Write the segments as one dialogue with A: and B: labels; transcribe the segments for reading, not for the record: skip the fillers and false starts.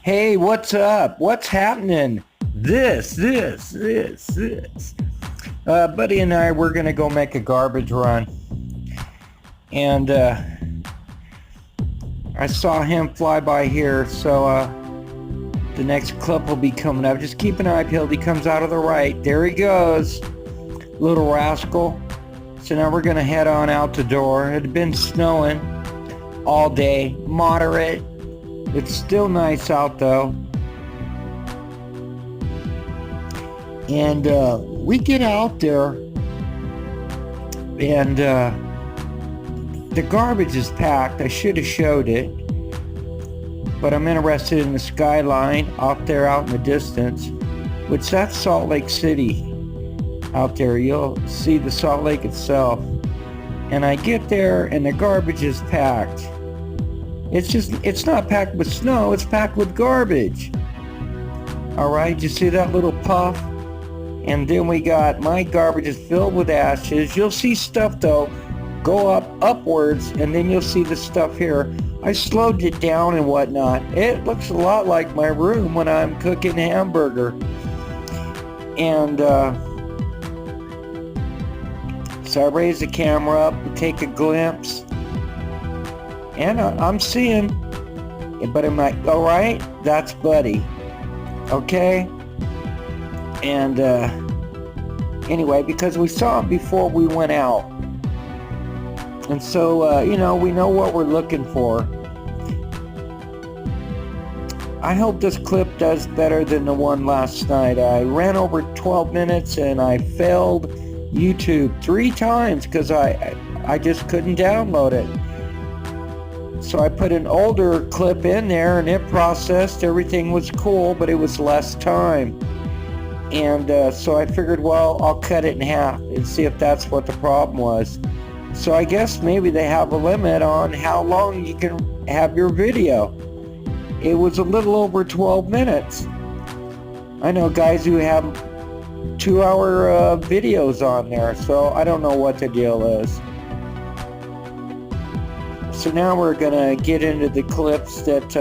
A: Hey, what's up? What's happening? This. Buddy and I, we're gonna go make a garbage run. And I saw him fly by here, so the next clip will be coming up. Just keep an eye peeled. He comes out of the right. There he goes. Little rascal. So now we're gonna head on out the door. It had been snowing all day. Moderate. It's still nice out though. And we get out there and the garbage is packed. I should have showed it, but I'm interested in the skyline out there out in the distance, which that's Salt Lake City out there. You'll see the Salt Lake itself. And I get there and the garbage is packed. It's not packed with snow, it's packed with garbage. All right, you see that little puff? And then we got, my garbage is filled with ashes. You'll see stuff though, go upwards, and then you'll see the stuff here. I slowed it down and whatnot. It looks a lot like my room when I'm cooking hamburger. And so I raise the camera up and take a glimpse. And I'm seeing, but I'm like, all right, that's Buddy, okay? And anyway, because we saw him before we went out, and so we know what we're looking for. I hope this clip does better than the one last night. I ran over 12 minutes and I failed YouTube 3 times because I just couldn't download it. So I put an older clip in there and it processed. Everything was cool, but it was less time. And so I figured, well, I'll cut it in half and see if that's what the problem was. So I guess maybe they have a limit on how long you can have your video. It was a little over 12 minutes. I know guys who have 2-hour videos on there, so I don't know what the deal is. So now we're gonna get into the clips that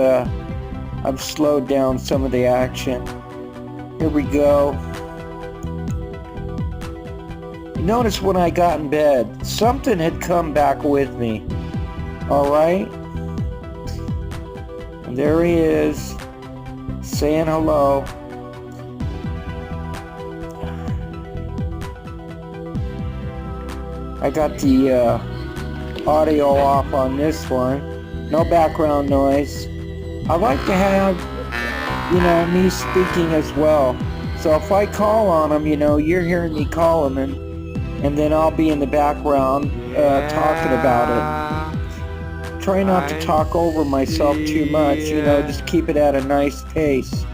A: I've slowed down some of the action. Here we go. Notice when I got in bed, something had come back with me. All right. And there he is, saying hello. I got the audio off on this one. No background noise. I like to have, me speaking as well. So if I call on him, you're hearing me call him, and then I'll be in the background talking about it. Try not to talk over myself too much, just keep it at a nice pace.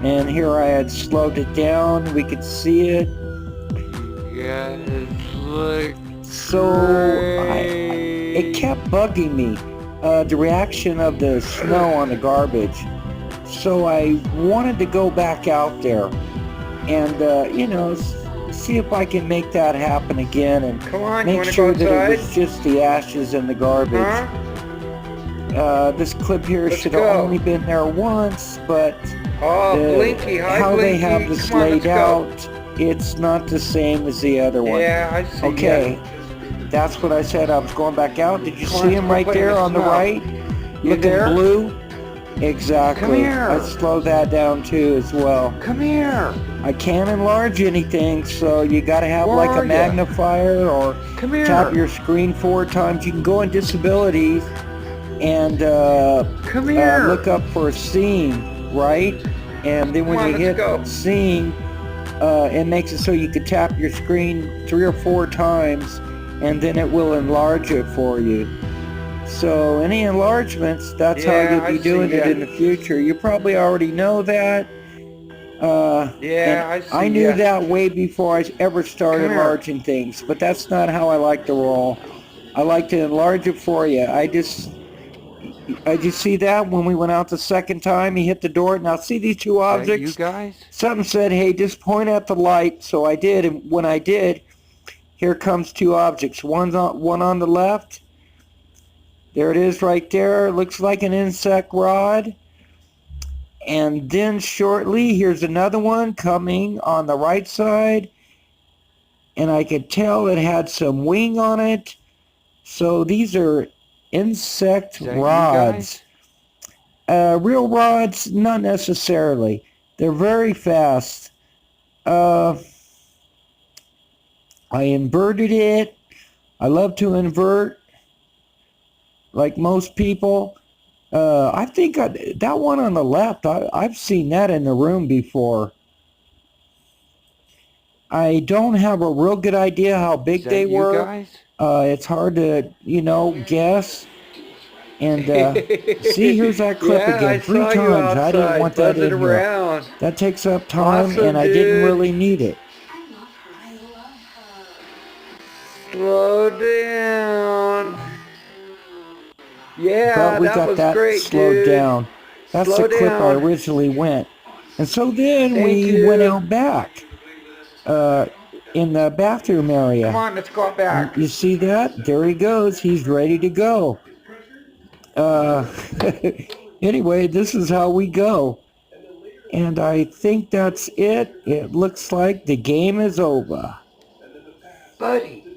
A: And here I had slowed it down. We could see it. It kept bugging me, the reaction of the snow on the garbage. So I wanted to go back out there and, see if I can make that happen again and make sure that it was just the ashes and the garbage. This clip here should have only been there once, but how they have this laid out, it's not the same as the other one.
B: Yeah, I see.
A: Okay. That's what I said. I was going back out. Did you see him right there on the right? Looking blue? Exactly.
B: Come here.
A: I slowed that down too as well.
B: Come here.
A: I can't enlarge anything, so you got to have like a magnifier or tap your screen 4 times. You can go in disabilities and look up for scene, right? And then when you hit scene, it makes it so you can tap your screen 3 or 4 times, and then it will enlarge it for you. So any enlargements, that's how you'll be doing it in the future. You probably already know that. I knew that way before I ever started enlarging things, but that's not how I like to roll. I like to enlarge it for you. I just see that when we went out the second time, he hit the door. Now see these 2 objects?
B: You guys?
A: Something said, hey, just point at the light. So I did, and when I did, here comes 2 objects. One on the left. There it is right there. Looks like an insect rod. And then shortly, here's another one coming on the right side. And I could tell it had some wing on it. So these are insect rods. Real rods, not necessarily. They're very fast. I inverted it. I love to invert, like most people. I think that one on the left, I've seen that in the room before. I don't have a real good idea how big they were.
B: Guys?
A: It's hard to, guess. And see, here's that clip again. 3 times. I didn't want that in here. That takes up time,
B: Awesome,
A: and I didn't really need it.
B: Slow down. Yeah,
A: But we got that
B: great,
A: slowed
B: dude.
A: down. That's the clip I originally went. And so then we went out back in the bathroom area.
B: Come on, let's go out back.
A: You see that? There he goes. He's ready to go. Anyway, this is how we go. And I think that's it. It looks like the game is over.
B: Buddy.